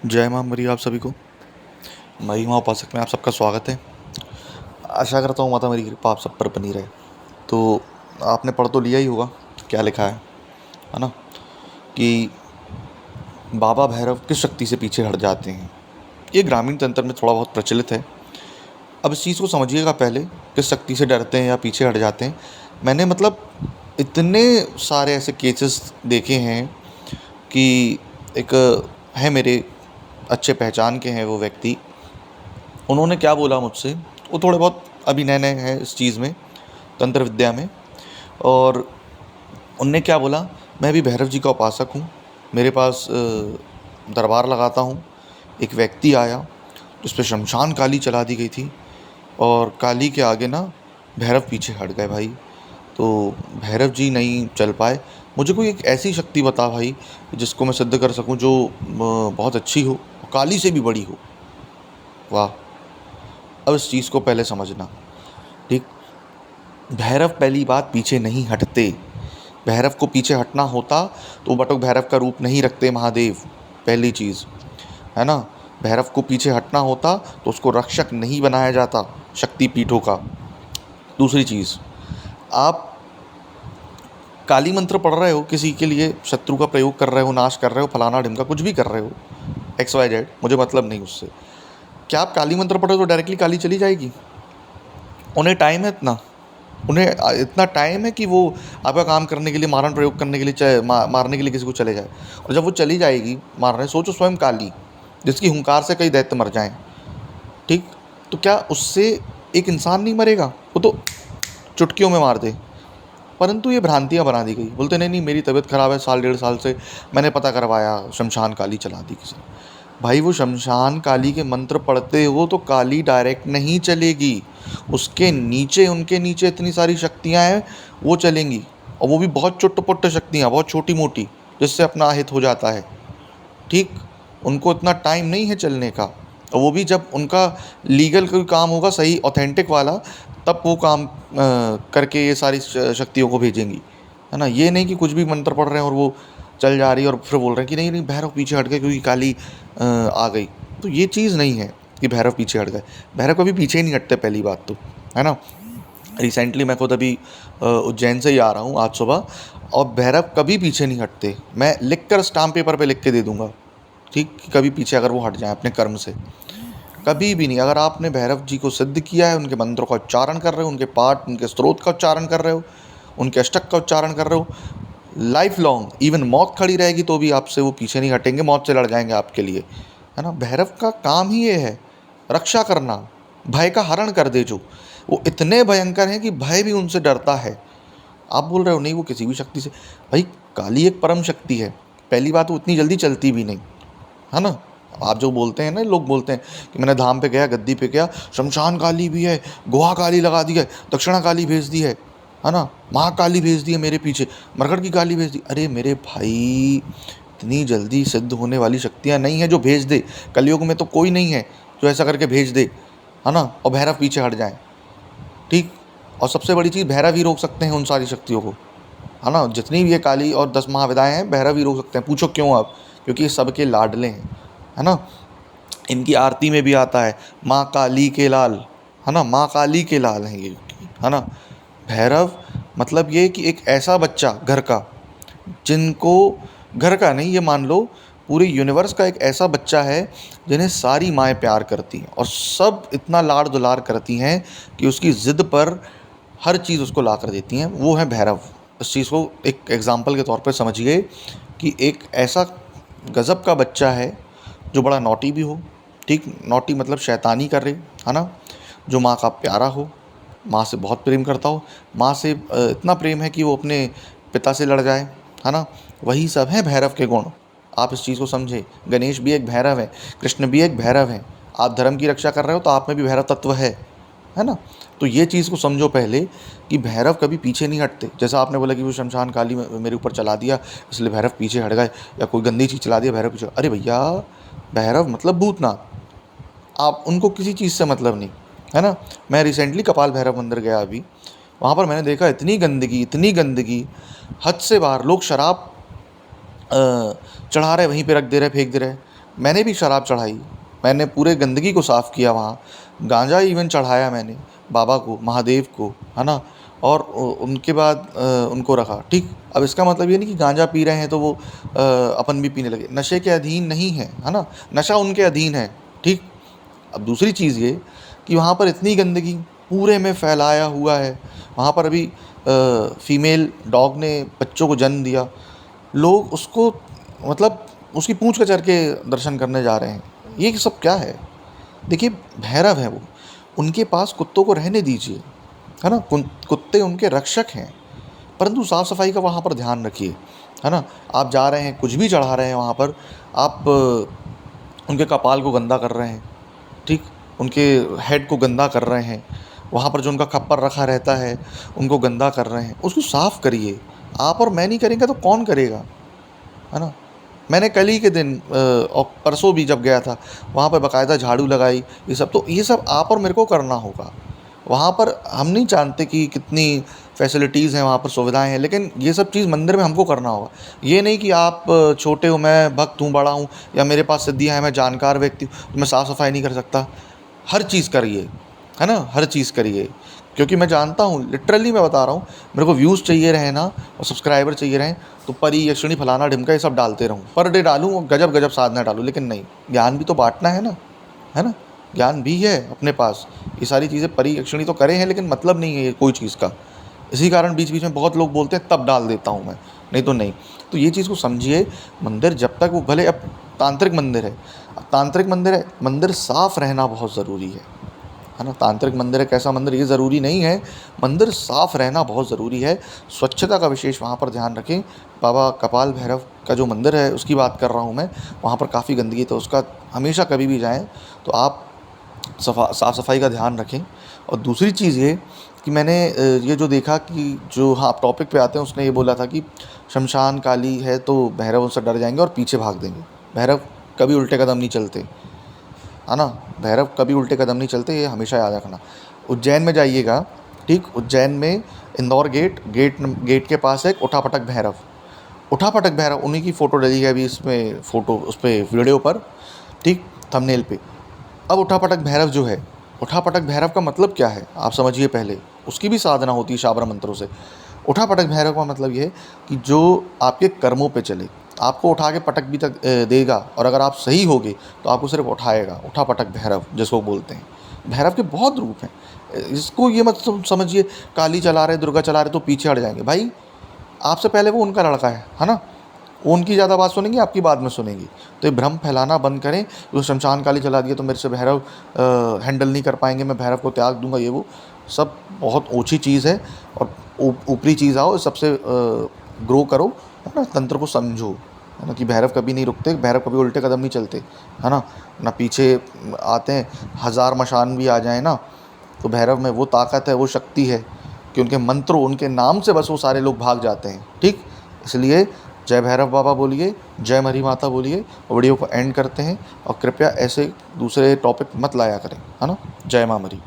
जय माँ मरी आप सभी को। मई माँ उपासक में आप सबका स्वागत है। आशा करता हूँ माता मेरी कृपा आप सब पर बनी रहे। तो आपने पढ़ तो लिया ही होगा क्या लिखा है ना, कि बाबा भैरव किस शक्ति से पीछे हट जाते हैं। ये ग्रामीण तंत्र में थोड़ा बहुत प्रचलित है। अब इस चीज़ को समझिएगा पहले, किस शक्ति से डरते हैं या पीछे हट जाते हैं। मैंने इतने सारे ऐसे केसेस देखे हैं कि एक है मेरे अच्छे पहचान के हैं वो व्यक्ति। उन्होंने क्या बोला मुझसे, वो थोड़े बहुत अभी नए नए हैं इस चीज़ में, तंत्र विद्या में। और उनने क्या बोला, मैं भी भैरव जी का उपासक हूँ, मेरे पास दरबार लगाता हूँ। एक व्यक्ति आया जिस पे शमशान काली चला दी गई थी और काली के आगे ना भैरव पीछे हट गए भाई। तो भैरव जी नहीं चल पाए। मुझे कोई एक ऐसी शक्ति बता भाई जिसको मैं सिद्ध कर सकूं, जो बहुत अच्छी हो, काली से भी बड़ी हो। वाह। अब इस चीज़ को पहले समझना, ठीक। भैरव पहली बात पीछे नहीं हटते। भैरव को पीछे हटना होता तो बटुक भैरव का रूप नहीं रखते महादेव, पहली चीज़ है ना। भैरव को पीछे हटना होता तो उसको रक्षक नहीं बनाया जाता शक्ति पीठों का। दूसरी चीज़, आप काली मंत्र पढ़ रहे हो, किसी के लिए शत्रु का प्रयोग कर रहे हो, नाश कर रहे हो, फलाना ढिमका कुछ भी कर रहे हो, XYZ, मुझे मतलब नहीं उससे। क्या आप काली मंत्र पढ़ो तो डायरेक्टली काली चली जाएगी? उन्हें टाइम है इतना, उन्हें इतना टाइम है कि वो आपका काम करने के लिए, मारण प्रयोग करने के लिए, चाहे मारने के लिए किसी को चले जाए। और जब वो चली जाएगी मारने, सोचो स्वयं काली जिसकी हुंकार से कई दैत्य मर जाएं, ठीक। तो क्या उससे एक इंसान नहीं मरेगा? वो तो चुटकियों में मार दे। परंतु ये भ्रांतियाँ बना दी गई। बोलते नहीं नहीं मेरी तबीयत ख़राब है, साल डेढ़ साल से मैंने पता करवाया, शमशान काली चला दी किसी ने। भाई वो शमशान काली के मंत्र पढ़ते हो तो काली डायरेक्ट नहीं चलेगी, उसके नीचे, उनके नीचे इतनी सारी शक्तियाँ हैं वो चलेंगी। और वो भी बहुत चुट्ट पुट्ट शक्तियाँ, बहुत छोटी मोटी, जिससे अपना अहित हो जाता है, ठीक। उनको इतना टाइम नहीं है चलने का। और वो भी जब उनका लीगल कोई काम होगा सही ऑथेंटिक वाला, तब वो काम करके ये सारी शक्तियों को भेजेंगी, है ना। ये नहीं कि कुछ भी मंत्र पढ़ रहे हैं और वो चल जा रही है और फिर बोल रहे हैं कि नहीं नहीं भैरव पीछे हट गए क्योंकि काली आ गई। तो ये चीज़ नहीं है कि भैरव पीछे हट गए। भैरव कभी पीछे ही नहीं हटते, पहली बात तो, है ना। रिसेंटली मैं खुद अभी उज्जैन से ही आ रहा हूँ आज सुबह, और भैरव कभी पीछे नहीं हटते। मैं लिख कर स्टाम्प पेपर पे लिख के दे दूँगा, ठीक, कि कभी पीछे अगर वो हट जाए अपने कर्म से, कभी भी नहीं। अगर आपने भैरव जी को सिद्ध किया है, उनके मंत्रों का उच्चारण कर रहे हो, उनके पाठ, उनके स्त्रोत का उच्चारण कर रहे हो, उनके अष्टक का उच्चारण कर रहे हो, लाइफ लॉन्ग, इवन मौत खड़ी रहेगी तो भी आपसे वो पीछे नहीं हटेंगे, मौत से लड़ जाएंगे आपके लिए, है ना। भैरव का काम ही ये है, रक्षा करना, भय का हरण कर दे। जो वो इतने भयंकर हैं कि भय भी उनसे डरता है। आप बोल रहे हो नहीं वो किसी भी शक्ति से, भाई काली एक परम शक्ति है। पहली बात, वो इतनी जल्दी चलती भी नहीं, है ना। आप जो बोलते हैं ना, लोग बोलते हैं कि मैंने धाम पे गया, गद्दी पे गया, शमशान काली भी है, गुहा काली लगा दी है, दक्षिणा काली भेज दी है ना, महाकाली भेज दी है मेरे पीछे, मरकट की काली भेज दी। अरे मेरे भाई, इतनी जल्दी सिद्ध होने वाली शक्तियाँ नहीं है जो भेज दे। कलयुग में तो कोई नहीं है जो ऐसा करके भेज दे, है ना, और भैरव पीछे हट जाए, ठीक। और सबसे बड़ी चीज़, भैरव ही रोक सकते हैं उन सारी शक्तियों को, है ना। जितनी भी ये काली और 10 महाविदाएँ हैं, भैरव ही रोक सकते हैं। पूछो क्यों? आप, क्योंकि ये सबके लाडले हैं, है ना। इनकी आरती में भी आता है माँ काली के लाल, है ना, माँ काली के लाल हैं ये, है ना। भैरव मतलब ये कि एक ऐसा बच्चा घर का, जिनको, घर का नहीं, ये मान लो पूरे यूनिवर्स का एक ऐसा बच्चा है जिन्हें सारी माएँ प्यार करती हैं और सब इतना लाड़ दुलार करती हैं कि उसकी ज़िद पर हर चीज़ उसको ला कर देती हैं। वो है भैरव। इस चीज़ को एक एग्ज़ाम्पल के तौर पर समझिए कि एक ऐसा गज़ब का बच्चा है जो बड़ा नॉटी भी हो, ठीक, नॉटी मतलब शैतानी कर रहे, है ना, जो माँ का प्यारा हो, माँ से बहुत प्रेम करता हो, माँ से इतना प्रेम है कि वो अपने पिता से लड़ जाए, है ना। वही सब है भैरव के गुण। आप इस चीज़ को समझे, गणेश भी एक भैरव है, कृष्ण भी एक भैरव है। आप धर्म की रक्षा कर रहे हो तो आप में भी भैरव तत्व है ना। तो ये चीज़ को समझो पहले कि भैरव कभी पीछे नहीं हटते। जैसा आपने बोला कि वो शमशान काली मेरे ऊपर चला दिया इसलिए भैरव पीछे हट गए, या कोई गंदी चीज़ चला दिया भैरव पीछे। अरे भैया, भैरव मतलब भूतनाथ, आप उनको किसी चीज़ से मतलब नहीं, है ना। मैं रिसेंटली कपाल भैरव मंदिर गया अभी, वहाँ पर मैंने देखा इतनी गंदगी, इतनी गंदगी, हद से बाहर। लोग शराब चढ़ा रहे, वहीं पे रख दे रहे, फेंक दे रहे, मैंने भी शराब चढ़ाई, मैंने पूरे गंदगी को साफ़ किया वहाँ, गांजा इवन चढ़ाया मैंने बाबा को, महादेव को, है ना। और उनके बाद उनको रखा, ठीक। अब इसका मतलब ये नहीं कि गांजा पी रहे हैं तो वो अपन भी पीने लगे, नशे के अधीन नहीं है ना, नशा उनके अधीन है, ठीक। अब दूसरी चीज़ ये कि वहाँ पर इतनी गंदगी पूरे में फैलाया हुआ है, वहाँ पर अभी फीमेल डॉग ने बच्चों को जन्म दिया, लोग उसको मतलब उसकी पूँछ कचर के दर्शन करने जा रहे हैं। ये सब क्या है? देखिए, भैरव हैं वो, उनके पास कुत्तों को रहने दीजिए, है ना। कुत्ते उनके रक्षक हैं, परंतु साफ़ सफाई का वहाँ पर ध्यान रखिए, है ना। आप जा रहे हैं, कुछ भी चढ़ा रहे हैं वहाँ पर, आप उनके कपाल को गंदा कर रहे हैं, ठीक। उनके हेड को गंदा कर रहे हैं, वहाँ पर जो उनका खप्पर रखा रहता है उनको गंदा कर रहे हैं, उसको साफ़ करिए। आप और मैं नहीं करेंगे तो कौन करेगा, है ना। मैंने कल ही के दिन और परसों भी जब गया था वहाँ पर बाकायदा झाड़ू लगाई, ये सब, तो ये सब आप और मेरे को करना होगा। वहाँ पर हम नहीं जानते कि कितनी फैसिलिटीज़ हैं, वहाँ पर सुविधाएं हैं, लेकिन ये सब चीज़ मंदिर में हमको करना होगा। ये नहीं कि आप छोटे हो, मैं भक्त हूँ, बड़ा हूँ, या मेरे पास सिद्धियाँ हैं, मैं जानकार व्यक्ति हूँ तो मैं साफ़ सफाई नहीं कर सकता। हर चीज़ करिए, है ना, हर चीज़ करिए, क्योंकि मैं जानता हूँ, लिटरली मैं बता रहा हूँ, मेरे को व्यूज़ चाहिए रहे ना और सब्सक्राइबर चाहिए रहें तो परी, यक्षिणी, फलाना ढिमका ये सब डालते रहूँ, पर डे डालूँ और गजब गजब साधना डालूँ, लेकिन नहीं, ज्ञान भी तो बांटना है ना, है ना। ज्ञान भी है अपने पास, ये सारी चीज़ें परी यक्षिणी तो करे हैं, लेकिन मतलब नहीं है ये कोई चीज़ का। इसी कारण बीच बीच में बहुत लोग बोलते हैं तब डाल देता हूँ मैं, नहीं तो नहीं। तो ये चीज़ को समझिए, मंदिर जब तक वो भले अब तांत्रिक मंदिर है, तांत्रिक मंदिर है, मंदिर साफ़ रहना बहुत ज़रूरी है ना। तांत्रिक मंदिर है, कैसा मंदिर, ये ज़रूरी नहीं है, मंदिर साफ़ रहना बहुत ज़रूरी है। स्वच्छता का विशेष वहाँ पर ध्यान रखें। बाबा कपाल भैरव का जो मंदिर है उसकी बात कर रहा हूँ मैं, वहाँ पर काफ़ी गंदगी, तो उसका हमेशा कभी भी जाएँ तो आप साफ़ सफाई का ध्यान रखें। और दूसरी चीज़ ये कि मैंने ये जो देखा कि जो, हाँ, आप टॉपिक पे आते हैं, उसने ये बोला था कि शमशान काली है तो भैरव उनसे डर जाएंगे और पीछे भाग देंगे। भैरव कभी उल्टे कदम नहीं चलते, है ना। भैरव कभी उल्टे कदम नहीं चलते, ये हमेशा याद रखना। उज्जैन में जाइएगा, ठीक, उज्जैन में इंदौर गेट के पास एक उठापटक भैरव, उठापटक भैरव, उन्हीं की फ़ोटो डली है अभी इसमें, फ़ोटो उस पर वीडियो पर, ठीक, थंबनेल पे। अब उठापटक भैरव जो है, उठापटक भैरव का मतलब क्या है आप समझिए पहले, उसकी भी साधना होती है शाबरा मंत्रों से। उठापटक भैरव का मतलब ये है कि जो आपके कर्मों पे चले, आपको उठा के पटक भी तक देगा, और अगर आप सही होगे तो आपको सिर्फ उठाएगा। उठापटक भैरव जिसको बोलते हैं, भैरव के बहुत रूप हैं। इसको ये मत समझिए काली चला रहे, दुर्गा चला रहे तो पीछे हट जाएंगे, भाई आपसे पहले वो उनका लड़का है ना, वो उनकी ज़्यादा बात सुनेंगे, आपकी बाद में सुनेंगी। तो ये भ्रम फैलाना बंद करें, जो शमशान काली चला दिया तो मेरे से भैरव हैंडल नहीं कर पाएंगे, मैं भैरव को त्याग दूंगा, ये वो सब बहुत ओछी चीज़ है। और ऊपरी चीज़ आओ, सबसे ग्रो करो, है ना, तंत्र को समझो, है ना, कि भैरव कभी नहीं रुकते, भैरव कभी उल्टे कदम नहीं चलते, है ना पीछे आते हैं। हज़ार मशान भी आ जाए ना, तो भैरव में वो ताकत है, वो शक्ति है कि उनके मंत्रों, उनके नाम से बस वो सारे लोग भाग जाते हैं, ठीक। इसलिए जय भैरव बाबा बोलिए, जय मरी माता बोलिए, वीडियो को एंड करते हैं। और कृपया ऐसे दूसरे टॉपिक मत लाया करें, है ना। जय माँ मरी।